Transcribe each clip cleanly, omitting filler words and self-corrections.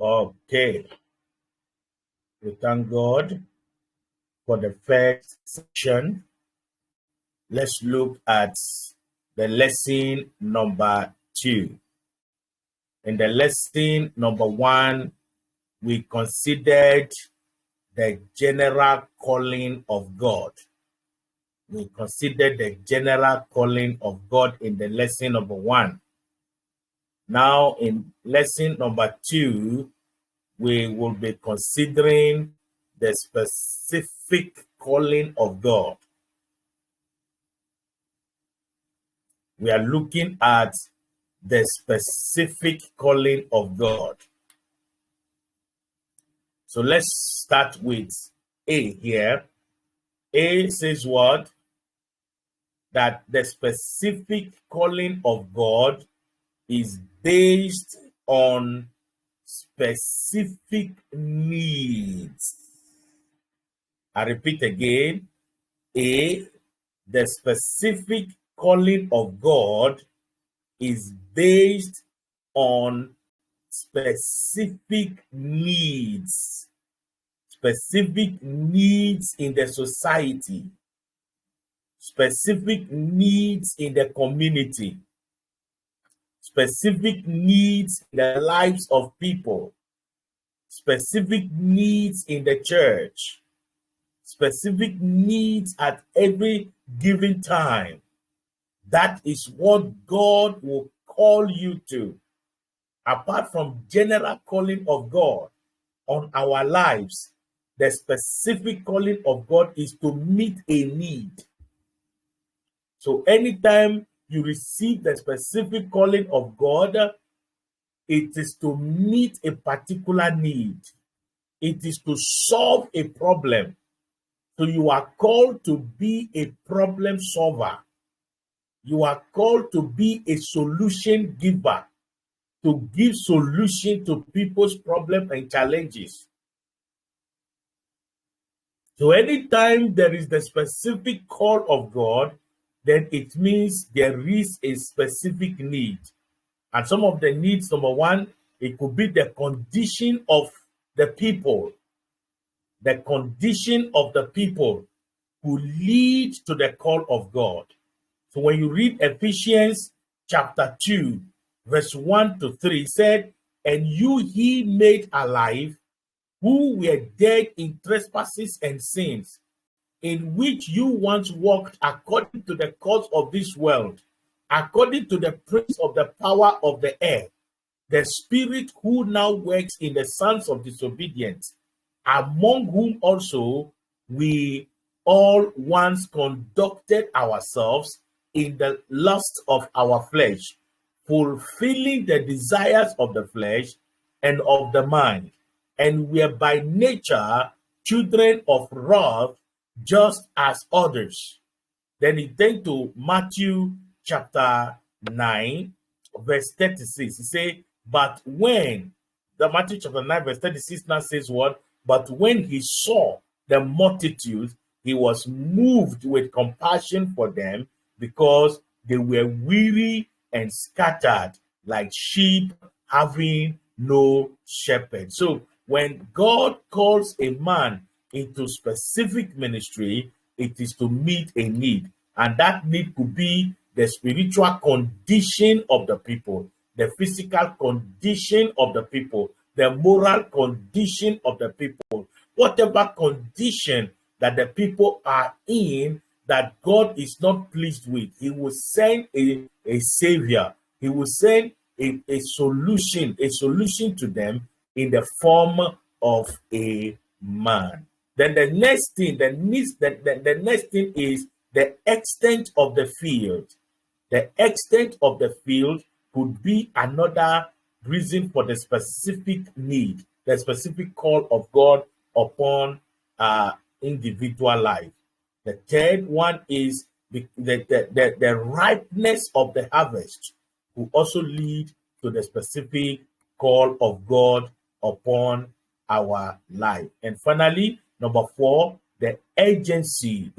Okay, we thank God for the first section. Let's look at the lesson number 2. In the lesson number 1, we considered the general calling of God. We considered the general calling of God in the lesson number 1. Now, in lesson number 2, we will be considering the specific calling of God. We are looking at the specific calling of God. So let's start with A here. A says what? That the specific calling of God is based on specific needs. I repeat again. A, the specific calling of God is based on specific needs. Specific needs in the society. Specific needs in the community. Specific needs in the lives of people. Specific needs in the church. Specific needs at every given time. That is what God will call you to. Apart from general calling of God on our lives, the specific calling of God is to meet a need. So anytime you receive the specific calling of God, it is to meet a particular need. It is to solve a problem. So you are called to be a problem solver. You are called to be a solution giver, to give solution to people's problems and challenges. So anytime there is the specific call of God, then it means there is a specific need. And some of the needs, number 1, it could be the condition of the people. The condition of the people who lead to the call of God. So when you read Ephesians chapter 2, verse 1 to 3, it said, "And you he made alive, who were dead in trespasses and sins, in which you once walked according to the course of this world, according to the prince of the power of the air, the spirit who now works in the sons of disobedience, among whom also we all once conducted ourselves in the lust of our flesh, fulfilling the desires of the flesh and of the mind, and we are by nature children of wrath, just as others." Then he turned to Matthew chapter 9, verse 36. He said, "But when," the Matthew chapter 9, verse 36 now says what? "But when he saw the multitude, he was moved with compassion for them, because they were weary and scattered like sheep having no shepherd." So when God calls a man into specific ministry, it is to meet a need. And that need could be the spiritual condition of the people, the physical condition of the people, the moral condition of the people. Whatever condition that the people are in that God is not pleased with, he will send a savior. He will send a solution to them in the form of a man. Then the next thing, the next thing is the extent of the field. The extent of the field could be another reason for the specific need, the specific call of God upon individual life. The third one is the ripeness of the harvest will also lead to the specific call of God upon our life. And finally, number 4, the urgency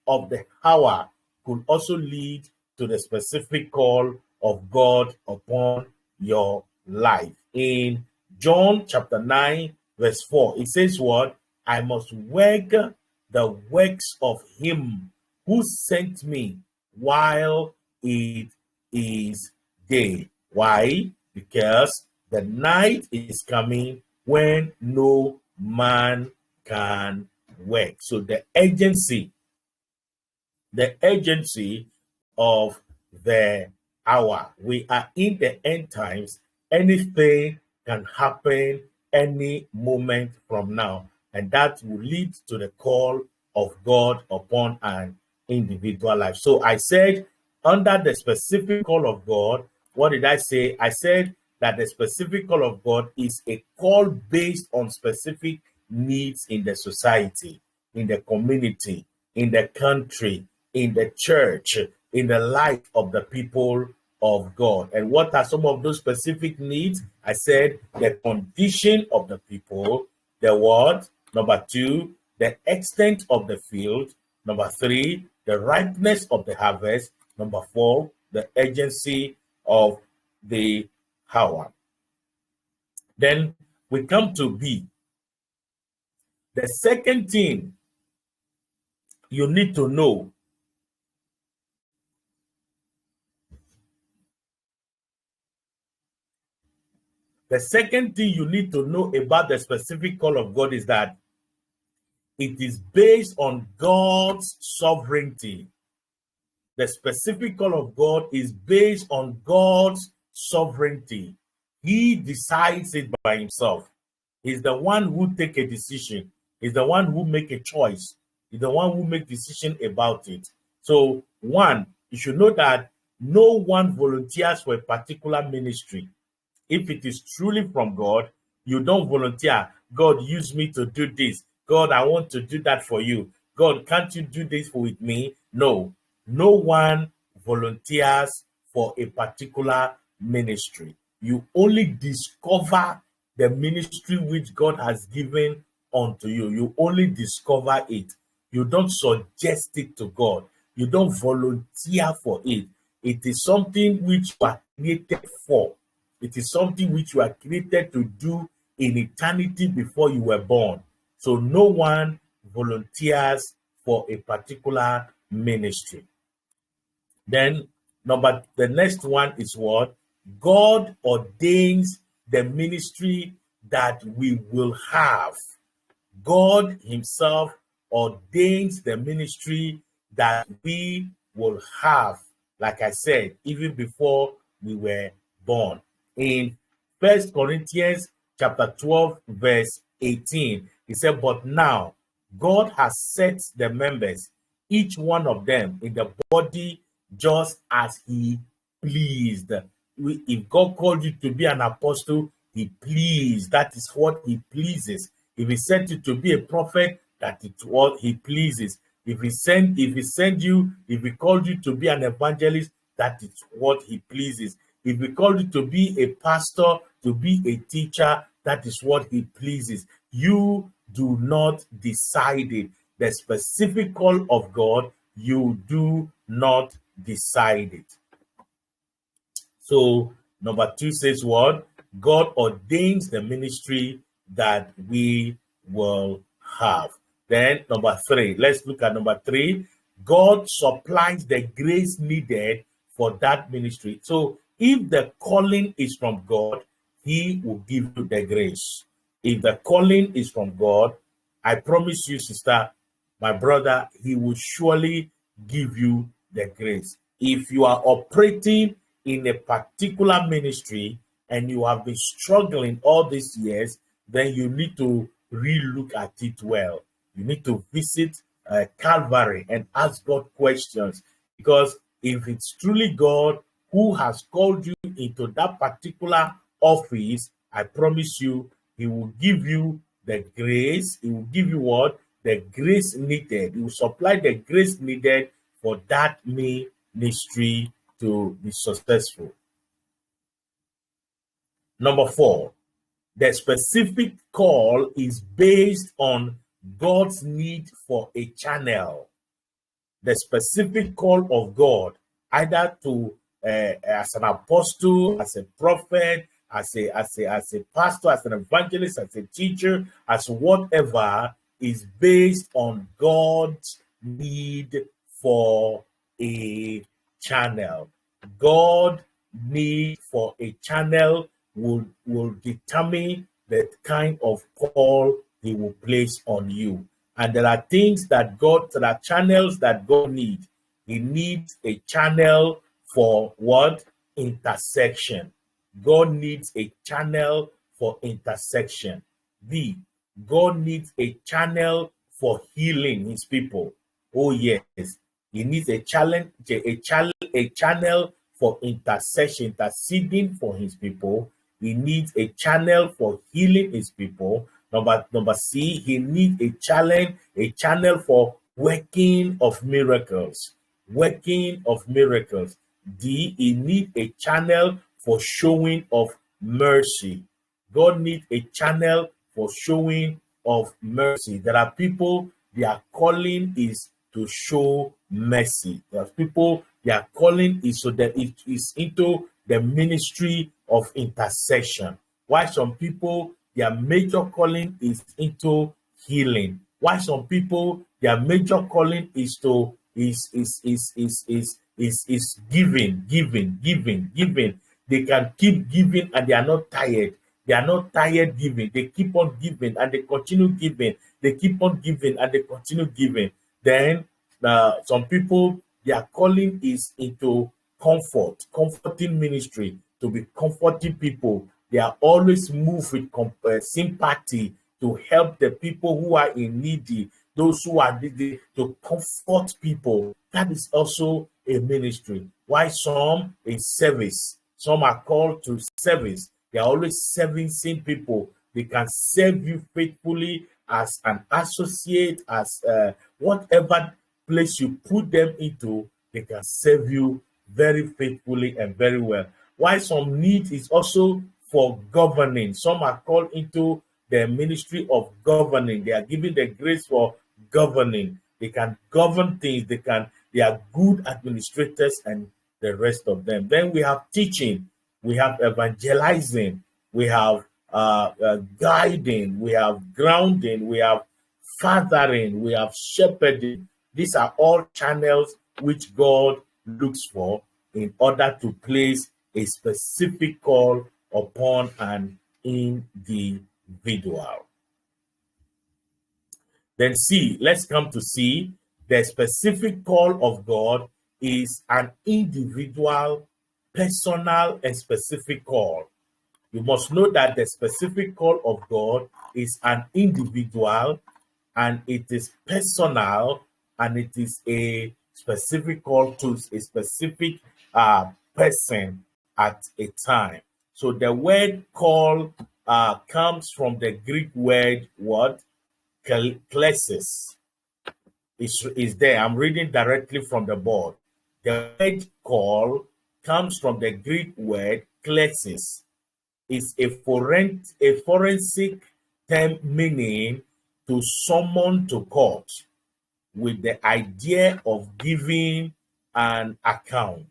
of the hour could also lead to the specific call of God upon your life. In John chapter 9, verse 4. It says what? I must work the works of him who sent me while it is day. Why? Because the night is coming when no man can work. So the urgency of the hour. We are in the end times. Anything can happen any moment from now. And that will lead to the call of God upon an individual life. So I said, under the specific call of God, what did I say? I said that the specific call of God is a call based on specific needs in the society, in the community, in the country, in the church, in the life of the people of God. And what are some of those specific needs? I said the condition of the people, the what? Number 2, the extent of the field. Number 3, the ripeness of the harvest. Number 4, the urgency of the hour. Then we come to B. The second thing you need to know about the specific call of God is that it is based on God's sovereignty. The specific call of God is based on God's sovereignty. He decides it by himself. He's the one who takes a decision. He's the one who makes a choice. He's the one who makes a decision about it. So, one, you should know that no one volunteers for a particular ministry. If it is truly from God, you don't volunteer. God, use me to do this. God, I want to do that for you. God, can't you do this with me? No. No one volunteers for a particular ministry. You only discover the ministry which God has given unto you. You only discover it. You don't suggest it to God. You don't volunteer for it. It is something which you are created for. It is something which you are created to do in eternity before you were born. So no one volunteers for a particular ministry. Then the next one is what? God ordains the ministry that we will have. God himself ordains the ministry that we will have. Like I said, even before we were born. In 1 Corinthians chapter 12, verse 18, he said, but now God has set the members, each one of them, in the body just as he pleased. If God called you to be an apostle, he pleased. That is what he pleases. If he sent you to be a prophet, that is what he pleases. If he called you to be an evangelist, that is what he pleases. If he called you to be a pastor, to be a teacher, that is what he pleases. You do not decide it. The specific call of God, you do not decide it. So, number 2 says what? God ordains the ministry that we will have. Then, number 3, let's look at number 3. God supplies the grace needed for that ministry. So, if the calling is from God, he will give you the grace. If the calling is from God, I promise you, sister, my brother, he will surely give you the grace. If you are operating in a particular ministry and you have been struggling all these years, then you need to relook at it well. You need to visit Calvary and ask God questions, because if it's truly God who has called you into that particular office, I promise you, he will give you the grace. He will give you what? The grace needed. He will supply the grace needed for that ministry to be successful. Number 4, the specific call is based on God's need for a channel. The specific call of God, either to as an apostle, as a prophet, as a pastor, as an evangelist, as a teacher, as whatever, is based on God's need for a channel. God need for a channel will determine the kind of call he will place on you. And there are things that there are channels that God needs. He needs a channel for what? Intersection. God needs a channel for intersection. B, God needs a channel for healing his people. Oh, yes. He needs a channel for interceding for his people. He needs a channel for healing his people. Number C, he needs a channel for working of miracles. Working of miracles. D, he needs a channel for showing of mercy. God needs a channel for showing of mercy. There are people, their calling is to show mercy. There are people, their calling is so that it is into the ministry of intercession. While some people, their major calling is into healing. While some people, their major calling is to giving. They can keep giving and they are not tired. They are not tired giving. They keep on giving and they continue giving. They keep on giving and they continue giving. Then some people, their calling is into comforting ministry, to be comforting people. They are always moved with sympathy to help the people who are in needy, those who are needy, to comfort people. That is also a ministry. Why some in service? Some are called to service. They are always serving people. They can serve you faithfully as an associate, as whatever place you put them into, they can serve you very faithfully and very well. Why some need is also for governing. Some are called into the ministry of governing. They are given the grace for governing. They can govern things. They are good administrators and the rest of them. Then we have teaching. We have evangelizing. We have guiding. We have grounding. We have fathering. We have shepherding. These are all channels which God looks for in order to place a specific call upon an individual. Then C, let's come to C. The specific call of God is an individual, personal, and specific call. You must know that the specific call of God is an individual, and it is personal, and it is a specific call to a specific person at a time. So the word call comes from the Greek word what? Klesis. Is there. I'm reading directly from the board. The word call comes from the Greek word klesis. It's a forensic term meaning to summon to court with the idea of giving an account.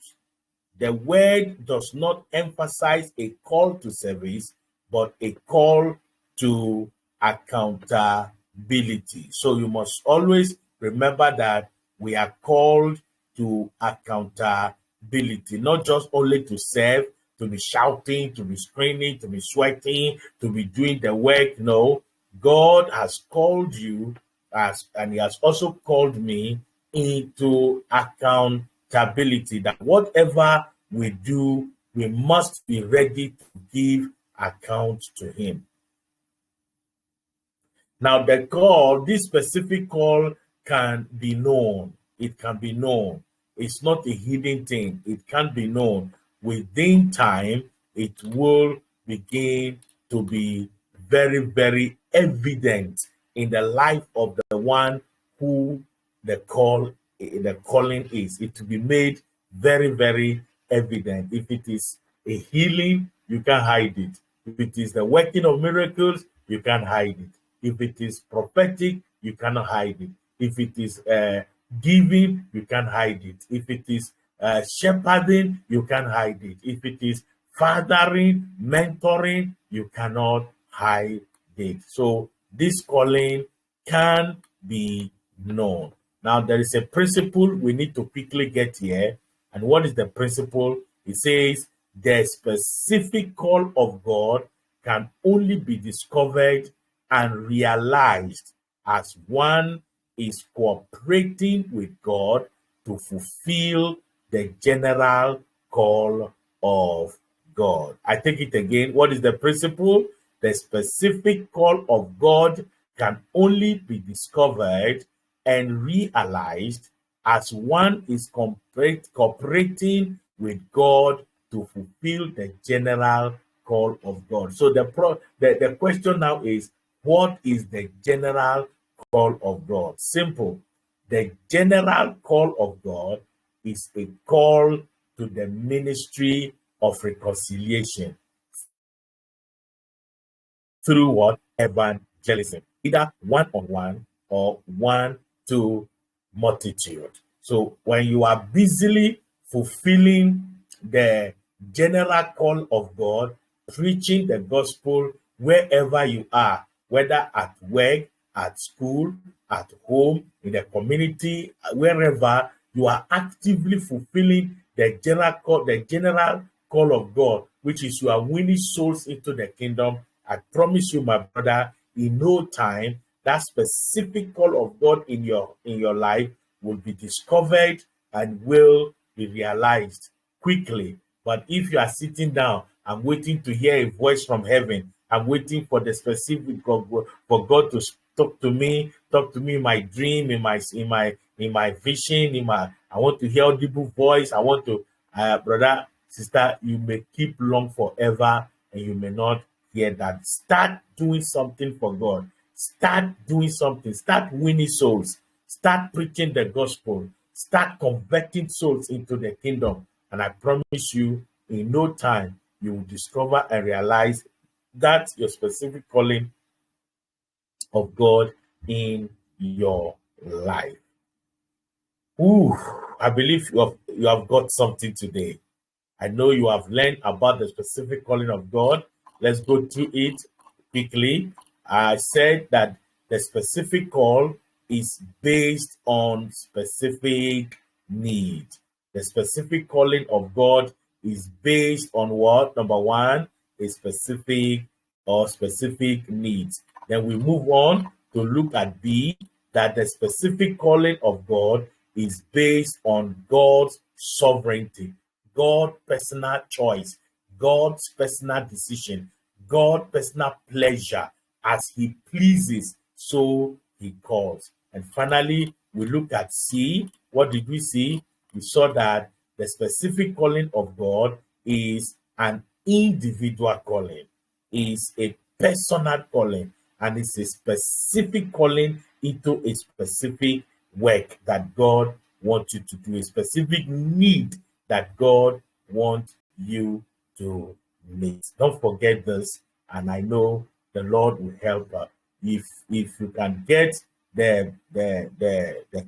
The word does not emphasize a call to service, but a call to accountability. So you must always remember that we are called to accountability, not just only to serve, to be shouting, to be screaming, to be sweating, to be doing the work. No, God has called you and he has also called me into accountability, that whatever we do, we must be ready to give account to him. Now, this specific call can be known. It can be known. It's not a hidden thing. It can be known. Within time, it will begin to be very, very evident in the life of the one who the calling is. It will be made very, very evident. If it is a healing, you can't hide it. If it is the working of miracles, you can't hide it. If it is prophetic, you cannot hide it. If it is giving, you can't hide it. If it is shepherding, you can't hide it. If it is fathering, mentoring, you cannot hide it. So this calling can be known. Now, there is a principle we need to quickly get here. And what is the principle? It says the specific call of God can only be discovered and realized as one is cooperating with God to fulfill the general call of God. I take it again. What is the principle? The specific call of God can only be discovered and realized as one is cooperating with God to fulfill the general call of God. So the question now is, what is the general call of God? Simple. The general call of God is a call to the ministry of reconciliation through what? Evangelism, either one-on-one or one to multitude. So when you are busily fulfilling the general call of God, preaching the gospel wherever you are, whether at work, at school, at home, in the community, wherever you are actively fulfilling the general call of God, which is you are winning souls into the kingdom. I promise you, my brother, in no time, that specific call of God in your life will be discovered and will be realized quickly. But if you are sitting down and waiting to hear a voice from heaven, I'm waiting for the specific for God to talk to me in my dream, in my vision, I want to hear audible voice. I want to, brother, sister, you may keep long forever and you may not hear that. Start doing something for God. Start doing something. Start winning souls. Start preaching the gospel. Start converting souls into the kingdom. And I promise you, in no time, you will discover and realize that your specific calling of God in your life. Ooh, I believe you have got something today. I know you have learned about the specific calling of God. Let's go through it quickly. I said that the specific call is based on specific need. The specific calling of God is based on what? Number one, a specific needs. Then we move on to look at B, that the specific calling of God is based on God's sovereignty, God's personal choice, God's personal decision, God's personal pleasure. As he pleases, so he calls. And finally, we look at C. What did we see? We saw that the specific calling of God is an individual calling, is a personal calling, and it's a specific calling into a specific work that God wants you to do, a specific need that God wants you to meet. Don't forget this, and I know the Lord will help us. If you can get the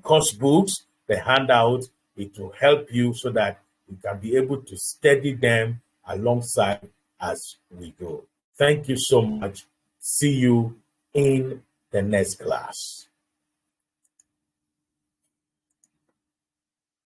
course books, the handouts, it will help you so that you can be able to study them alongside as we go. Thank you so much. See you in the next class.